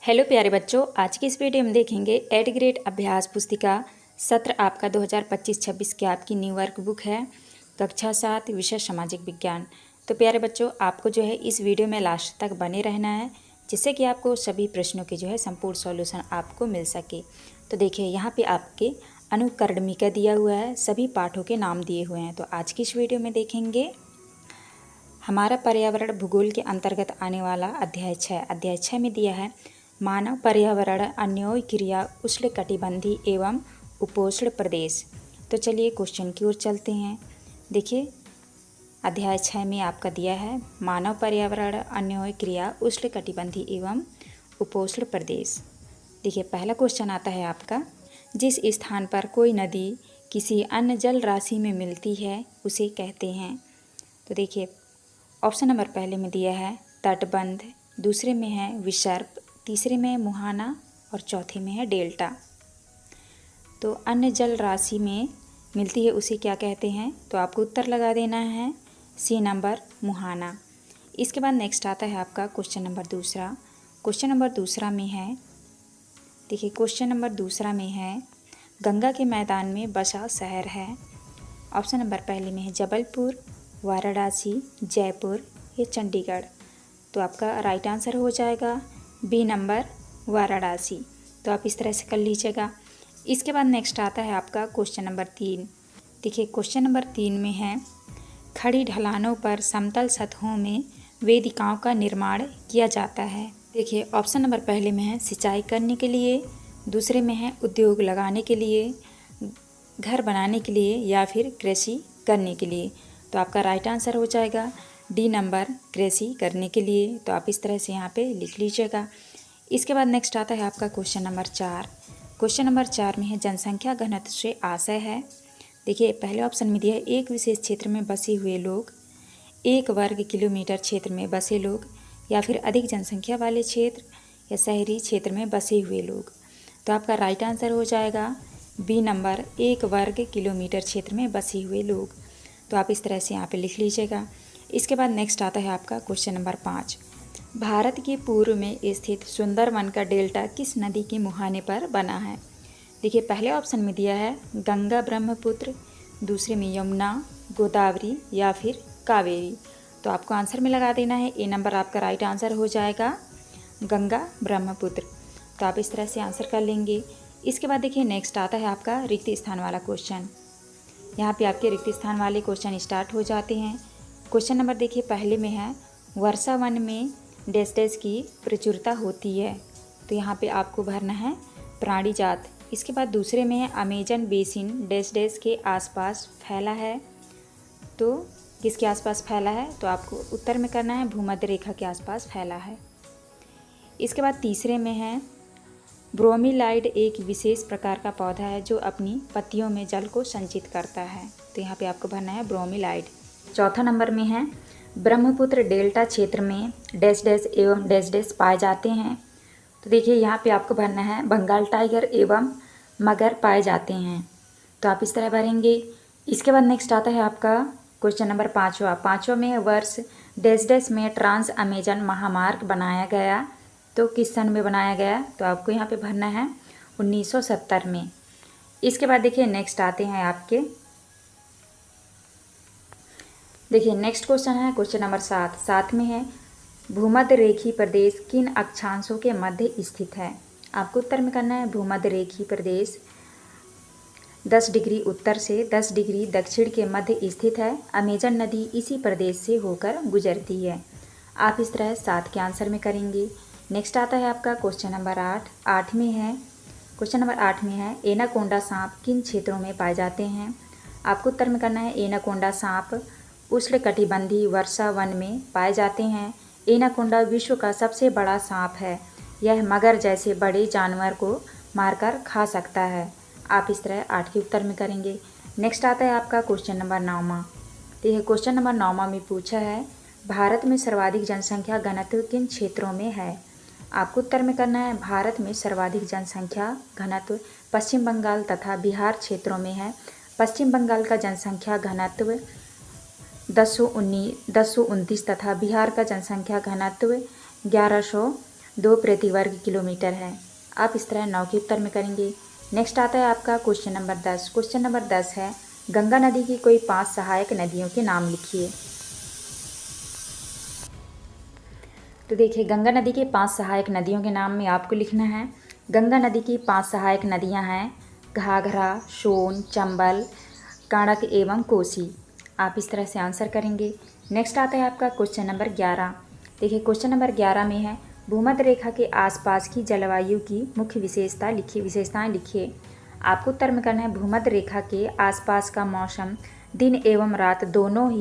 Hello प्यारे बच्चों, आज की इस वीडियो में देखेंगे 8th ग्रेड अभ्यास पुस्तिका सत्र आपका 2025-26 की आपकी न्यू वर्क बुक है। कक्षा 7 विषय सामाजिक विज्ञान। तो प्यारे बच्चों, आपको जो है इस वीडियो में लास्ट तक बने रहना है, जिससे कि आपको सभी प्रश्नों के जो है संपूर्ण सॉल्यूशन आपको मिल सके। तो देखिए, यहाँ पे आपके अनुकरणिका दिया हुआ है, सभी पाठों के नाम दिए हुए हैं। तो आज की इस वीडियो में देखेंगे हमारा पर्यावरण भूगोल के अंतर्गत आने वाला अध्याय 6। अध्याय 6 में दिया है मानव पर्यावरण अन्योन्य क्रिया उष्णकटिबंधीय एवं उपोष्ण प्रदेश। तो चलिए क्वेश्चन की ओर चलते हैं। देखिए, अध्याय 6 में आपका दिया है मानव पर्यावरण अन्योन्य क्रिया उष्णकटिबंधीय एवं उपोष्ण प्रदेश। देखिए, पहला क्वेश्चन आता है आपका, जिस स्थान पर कोई नदी किसी अन्य जल राशि में मिलती है उसे कहते हैं। तो देखिए, ऑप्शन नंबर पहले में दिया है तटबंध, दूसरे में है विसर्प, तीसरे में है मुहाना और चौथे में है डेल्टा। तो अन्य जल राशि में मिलती है उसे क्या कहते हैं? तो आपको उत्तर लगा देना है सी नंबर मुहाना। इसके बाद नेक्स्ट आता है आपका क्वेश्चन नंबर दूसरा। क्वेश्चन नंबर दूसरा में है, देखिए क्वेश्चन नंबर दूसरा में है गंगा के मैदान में बसा शहर है। ऑप्शन नंबर पहले में है जबलपुर, वाराणसी, जयपुर या चंडीगढ़। तो आपका राइट आंसर हो जाएगा बी नंबर वाराणसी। तो आप इस तरह से कर लीजिएगा। इसके बाद नेक्स्ट आता है आपका क्वेश्चन नंबर 3। देखिए, क्वेश्चन नंबर 3 में है खड़ी ढलानों पर समतल सतहों में वेदिकाओं का निर्माण किया जाता है। देखिए, ऑप्शन नंबर पहले में है सिंचाई करने के लिए, दूसरे में है उद्योग लगाने के लिए, घर बनाने के लिए या फिर कृषि करने के लिए। तो आपका राइट आंसर हो जाएगा डी नंबर कृषि करने के लिए। तो आप इस तरह से यहाँ पे लिख लीजिएगा। इसके बाद नेक्स्ट आता है आपका क्वेश्चन नंबर 4। क्वेश्चन नंबर 4 में है जनसंख्या घनत्व से आशय है। देखिए, पहले ऑप्शन में दिया है एक विशेष क्षेत्र में बसे हुए लोग, 1 वर्ग किलोमीटर क्षेत्र में बसे लोग, या फिर अधिक जनसंख्या वाले क्षेत्र या शहरी क्षेत्र में बसे हुए लोग। तो आपका राइट आंसर हो जाएगा बी नंबर 1 वर्ग किलोमीटर क्षेत्र में बसे हुए लोग। तो आप इस तरह से यहाँ पे लिख लीजिएगा। इसके बाद नेक्स्ट आता है आपका क्वेश्चन नंबर 5। भारत के पूर्व में स्थित सुंदरवन का डेल्टा किस नदी के मुहाने पर बना है? देखिए, पहले ऑप्शन में दिया है गंगा ब्रह्मपुत्र, दूसरे में यमुना, गोदावरी या फिर कावेरी। तो आपको आंसर में लगा देना है ए नंबर, आपका राइट आंसर हो जाएगा गंगा ब्रह्मपुत्र। तो आप इस तरह से आंसर कर लेंगे। इसके बाद देखिए, नेक्स्ट आता है आपका रिक्त स्थान वाला क्वेश्चन। यहाँ पे आपके रिक्त स्थान वाले क्वेश्चन स्टार्ट हो जाते हैं। क्वेश्चन नंबर देखिए, पहले में है वर्षा वन में डैश डैश की प्रचुरता होती है। तो यहाँ पे आपको भरना है प्राणी जात। इसके बाद दूसरे में है अमेजन बेसिन डैश डैश के आसपास फैला है। तो किसके आसपास फैला है? तो आपको उत्तर में करना है भूमध्य रेखा के आसपास फैला है। इसके बाद तीसरे में है ब्रोमीलाइड एक विशेष प्रकार का पौधा है जो अपनी पत्तियों में जल को संचित करता है। तो यहाँ पे आपको भरना है ब्रोमीलाइड। चौथा नंबर में है ब्रह्मपुत्र डेल्टा क्षेत्र में डैश डैश एवं डैश डैश पाए जाते हैं। तो देखिए, यहाँ पे आपको भरना है बंगाल टाइगर एवं मगर पाए जाते हैं। तो आप इस तरह भरेंगे। इसके बाद नेक्स्ट आता है आपका क्वेश्चन नंबर 5वां में वर्ष डैश डैश में ट्रांस अमेजन महामार्ग बनाया गया। तो किस सन में बनाया गया? तो आपको यहाँ पे भरना है 1970 में। इसके बाद देखिए, नेक्स्ट आते हैं आपके, देखिए नेक्स्ट क्वेश्चन है क्वेश्चन नंबर 7 में है भूमध्य रेखीय प्रदेश किन अक्षांशों के मध्य स्थित है? आपको उत्तर में करना है भूमध्य रेखीय प्रदेश 10 डिग्री उत्तर से 10 डिग्री दक्षिण के मध्य स्थित है। अमेजन नदी इसी प्रदेश से होकर गुजरती है। आप इस तरह 7 के आंसर में करेंगे। नेक्स्ट आता है आपका क्वेश्चन नंबर 8 में है, क्वेश्चन नंबर 8 में है एनाकोंडा सांप किन क्षेत्रों में पाए जाते हैं? आपको उत्तर में करना है एनाकोंडा सांप उष्णकटिबंधीय वर्षा वन में पाए जाते हैं। एनाकोंडा विश्व का सबसे बड़ा सांप है। यह मगर जैसे बड़े जानवर को मारकर खा सकता है। आप इस तरह 8 के उत्तर में करेंगे। नेक्स्ट आता है आपका क्वेश्चन नंबर 9। तो यह क्वेश्चन नंबर 9 में पूछा है भारत में सर्वाधिक जनसंख्या घनत्व किन क्षेत्रों में है? आपको उत्तर में करना है भारत में सर्वाधिक जनसंख्या घनत्व पश्चिम बंगाल तथा बिहार क्षेत्रों में है। पश्चिम बंगाल का जनसंख्या घनत्व 1029 तथा बिहार का जनसंख्या घनत्व 1100 2 प्रति वर्ग किलोमीटर है। आप इस तरह 9 के उत्तर में करेंगे। नेक्स्ट आता है आपका क्वेश्चन नंबर 10। क्वेश्चन नंबर 10 है, गंगा नदी की कोई 5 सहायक नदियों के नाम लिखिए। तो देखिए, गंगा नदी के 5 सहायक नदियों के नाम में आपको लिखना है। गंगा नदी की 5 सहायक नदियां हैं घाघरा, सोन, चंबल, गंडक एवं कोसी। आप इस तरह से आंसर करेंगे। नेक्स्ट आता है आपका क्वेश्चन नंबर 11। देखिए, क्वेश्चन नंबर 11 में है, भूमध्य रेखा के आसपास की जलवायु की मुख्य विशेषताएं लिखिए। आपको उत्तर में करना है, भूमध्य रेखा के आसपास का मौसम दिन एवं रात दोनों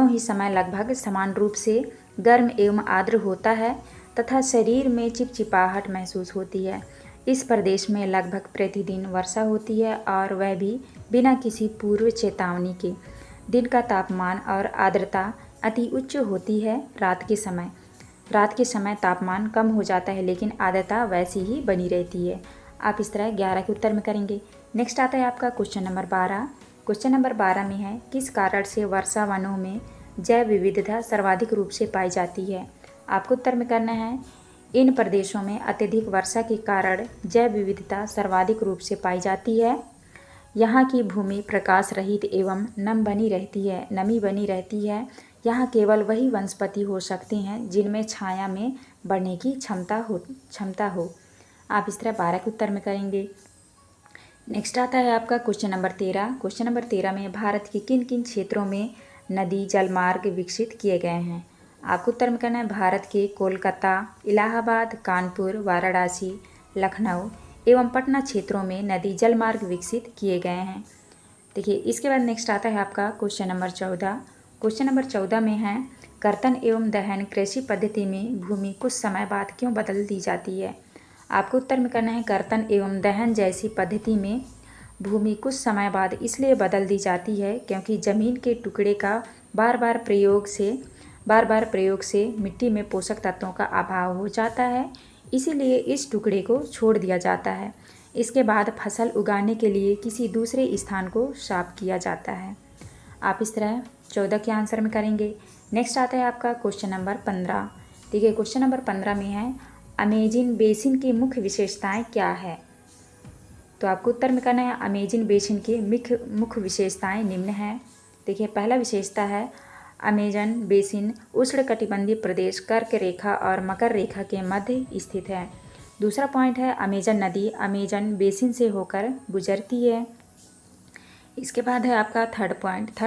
ही समय लगभग समान रूप से गर्म एवं आर्द्र होता है तथा शरीर में चिपचिपाहट महसूस होती है। इस प्रदेश में लगभग प्रतिदिन वर्षा होती है और वह भी बिना किसी पूर्व चेतावनी के। दिन का तापमान और आर्द्रता अति उच्च होती है। रात के समय तापमान कम हो जाता है लेकिन आर्द्रता वैसी ही बनी रहती है। आप इस तरह 11 के उत्तर में करेंगे। नेक्स्ट आता है आपका क्वेश्चन नंबर 12। क्वेश्चन नंबर 12 में है, किस कारण से वर्षा वनों में जैव विविधता सर्वाधिक रूप से पाई जाती है। आपको उत्तर में करना है, इन प्रदेशों में अत्यधिक वर्षा के कारण जैव विविधता सर्वाधिक रूप से पाई जाती है। यहाँ की भूमि प्रकाश रहित एवं नमी बनी रहती है। यहाँ केवल वही वनस्पति हो सकते हैं जिनमें छाया में बढ़ने की क्षमता हो। आप इस तरह 12 के उत्तर में करेंगे। नेक्स्ट आता है आपका क्वेश्चन नंबर 13। क्वेश्चन नंबर 13 में भारत के किन किन क्षेत्रों में नदी जलमार्ग विकसित किए गए हैं। आपको उत्तर में करना है, भारत के कोलकाता, इलाहाबाद, कानपुर, वाराणसी, लखनऊ एवं पटना क्षेत्रों में नदी जलमार्ग विकसित किए गए हैं। देखिए, इसके बाद नेक्स्ट आता है आपका क्वेश्चन नंबर 14। क्वेश्चन नंबर 14 में है, कर्तन एवं दहन कृषि पद्धति में भूमि कुछ समय बाद क्यों बदल दी जाती है। आपको उत्तर में करना है, कर्तन एवं दहन जैसी पद्धति में भूमि कुछ समय बाद इसलिए बदल दी जाती है क्योंकि जमीन के टुकड़े का बार बार प्रयोग से मिट्टी में पोषक तत्वों का अभाव हो जाता है, इसीलिए इस टुकड़े को छोड़ दिया जाता है। इसके बाद फसल उगाने के लिए किसी दूसरे स्थान को साफ किया जाता है। आप इस तरह 14 के आंसर में करेंगे। नेक्स्ट आता है आपका क्वेश्चन नंबर 15। देखिए, क्वेश्चन नंबर 15 में है, अमेज़न बेसिन की मुख्य विशेषताएं क्या है। तो आपको उत्तर में करना है, अमेज़न बेसिन की मुख्य विशेषताएं निम्न हैं। देखिए, पहला विशेषता है, अमेज़न बेसिन उष्णकटिबंधीय प्रदेश कर्क रेखा और मकर रेखा के मध्य स्थित है। दूसरा पॉइंट है, अमेज़न नदी अमेज़न बेसिन से होकर गुजरती है। इसके बाद है आपका थर्ड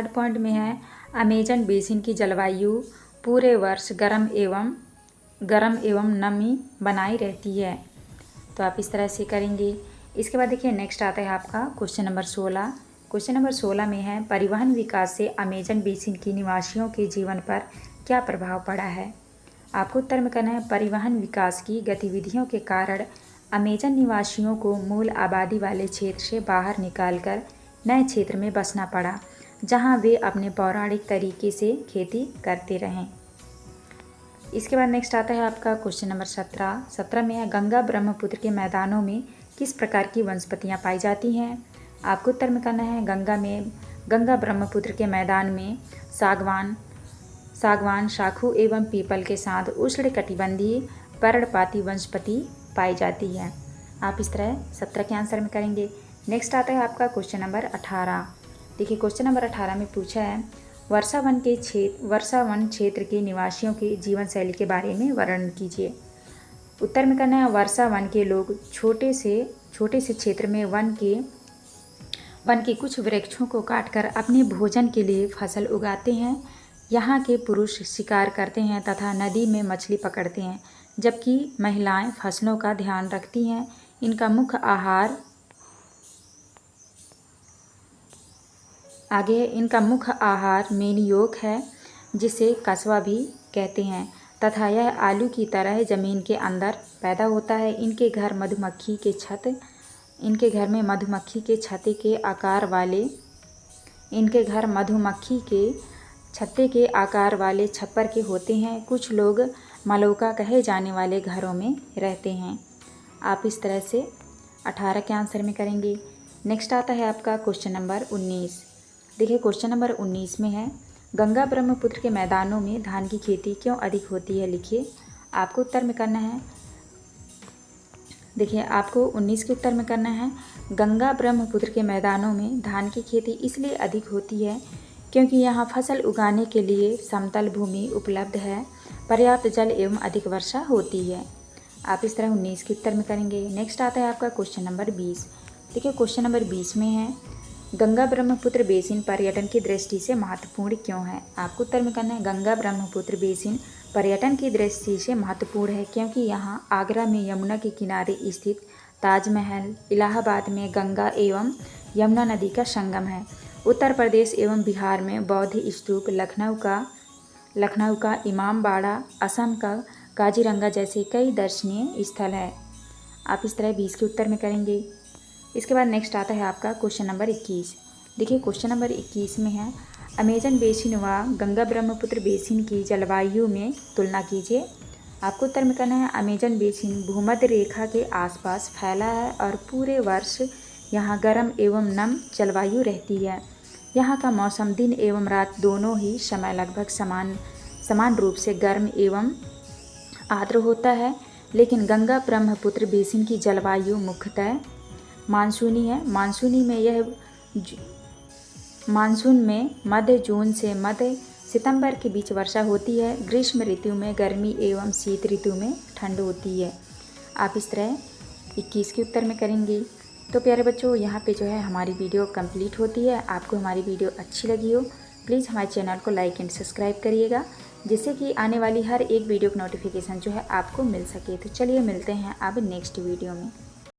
पॉइंट में है, अमेज़न बेसिन की जलवायु पूरे वर्ष गर्म एवं नमी बनाई रहती है। तो आप इस तरह से करेंगे। इसके बाद देखिए, नेक्स्ट आता है आपका क्वेश्चन नंबर 16। क्वेश्चन नंबर 16 में है, परिवहन विकास से अमेज़न बेसिन के निवासियों के जीवन पर क्या प्रभाव पड़ा है। आपको उत्तर में करना है, परिवहन विकास की गतिविधियों के कारण अमेज़न निवासियों को मूल आबादी वाले क्षेत्र से बाहर निकालकर नए क्षेत्र में बसना पड़ा, जहां वे अपने पौराणिक तरीके से खेती करते रहें। इसके बाद नेक्स्ट आता है आपका क्वेश्चन नंबर 17 में है, गंगा ब्रह्मपुत्र के मैदानों में किस प्रकार की वनस्पतियां पाई जाती हैं। आपको उत्तर में करना है, गंगा ब्रह्मपुत्र के मैदान में सागवान, शाखू एवं पीपल के साथ उष्णकटिबंधीय पर्णपाती वनस्पति पाई जाती है। आप इस तरह 17 के आंसर में करेंगे। नेक्स्ट आता है आपका क्वेश्चन नंबर 18। देखिए, क्वेश्चन नंबर 18 में पूछा है, वर्षा वन क्षेत्र के निवासियों की जीवन शैली के बारे में वर्णन कीजिए। उत्तर में करना है, वर्षा वन के लोग छोटे से क्षेत्र में वन के कुछ वृक्षों को काटकर अपने भोजन के लिए फसल उगाते हैं। यहाँ के पुरुष शिकार करते हैं तथा नदी में मछली पकड़ते हैं, जबकि महिलाएं फसलों का ध्यान रखती हैं। इनका मुख्य आहार मेनियोक है, जिसे कछवा भी कहते हैं, तथा यह आलू की तरह ज़मीन के अंदर पैदा होता है। इनके घर मधुमक्खी के छत्ते के आकार वाले छप्पर के होते हैं। कुछ लोग मलौका कहे जाने वाले घरों में रहते हैं। आप इस तरह से 18 के आंसर में करेंगे। नेक्स्ट आता है आपका क्वेश्चन नंबर 19। देखिए, क्वेश्चन नंबर 19 में है, गंगा ब्रह्मपुत्र के मैदानों में धान की खेती क्यों अधिक होती है, लिखिए। आपको उत्तर में करना है, देखिए आपको 19 के उत्तर में करना है, गंगा ब्रह्मपुत्र के मैदानों में धान की खेती इसलिए अधिक होती है क्योंकि यहाँ फसल उगाने के लिए समतल भूमि उपलब्ध है, पर्याप्त जल एवं अधिक वर्षा होती है। आप इस तरह 19 के उत्तर में करेंगे। नेक्स्ट आता है आपका क्वेश्चन नंबर 20। देखिए क्वेश्चन नंबर 20 में है, गंगा ब्रह्मपुत्र बेसिन पर्यटन की दृष्टि से महत्वपूर्ण क्यों है। आपको उत्तर में करना है, गंगा ब्रह्मपुत्र बेसिन पर्यटन की दृष्टि से महत्वपूर्ण है क्योंकि यहाँ आगरा में यमुना के किनारे स्थित ताजमहल, इलाहाबाद में गंगा एवं यमुना नदी का संगम है, उत्तर प्रदेश एवं बिहार में बौद्ध स्तूप, लखनऊ का इमामबाड़ा, असम का काजीरंगा जैसे कई दर्शनीय स्थल है। आप इस तरह 20 के उत्तर में करेंगे। इसके बाद नेक्स्ट आता है आपका क्वेश्चन नंबर 21। देखिए क्वेश्चन नंबर 21 में है, अमेजन बेसिन व गंगा ब्रह्मपुत्र बेसिन की जलवायु में तुलना कीजिए। आपको उत्तर में करना है, अमेजन बेसिन भूमध्य रेखा के आसपास फैला है और पूरे वर्ष यहाँ गर्म एवं नम जलवायु रहती है। यहाँ का मौसम दिन एवं रात दोनों ही समय लगभग समान रूप से गर्म एवं आर्द्र होता है, लेकिन गंगा ब्रह्मपुत्र बेसिन की जलवायु मुख्यतः मानसूनी है। मानसून में मध्य जून से मध्य सितंबर के बीच वर्षा होती है। ग्रीष्म ऋतु में गर्मी एवं शीत ऋतु में ठंड होती है। आप इस तरह 21 के उत्तर में करेंगे। तो प्यारे बच्चों, यहाँ पे जो है हमारी वीडियो कंप्लीट होती है। आपको हमारी वीडियो अच्छी लगी हो प्लीज़ हमारे चैनल को लाइक एंड सब्सक्राइब करिएगा, जिससे कि आने वाली हर एक वीडियो की नोटिफिकेशन जो है आपको मिल सके। तो चलिए मिलते हैं अब नेक्स्ट वीडियो में।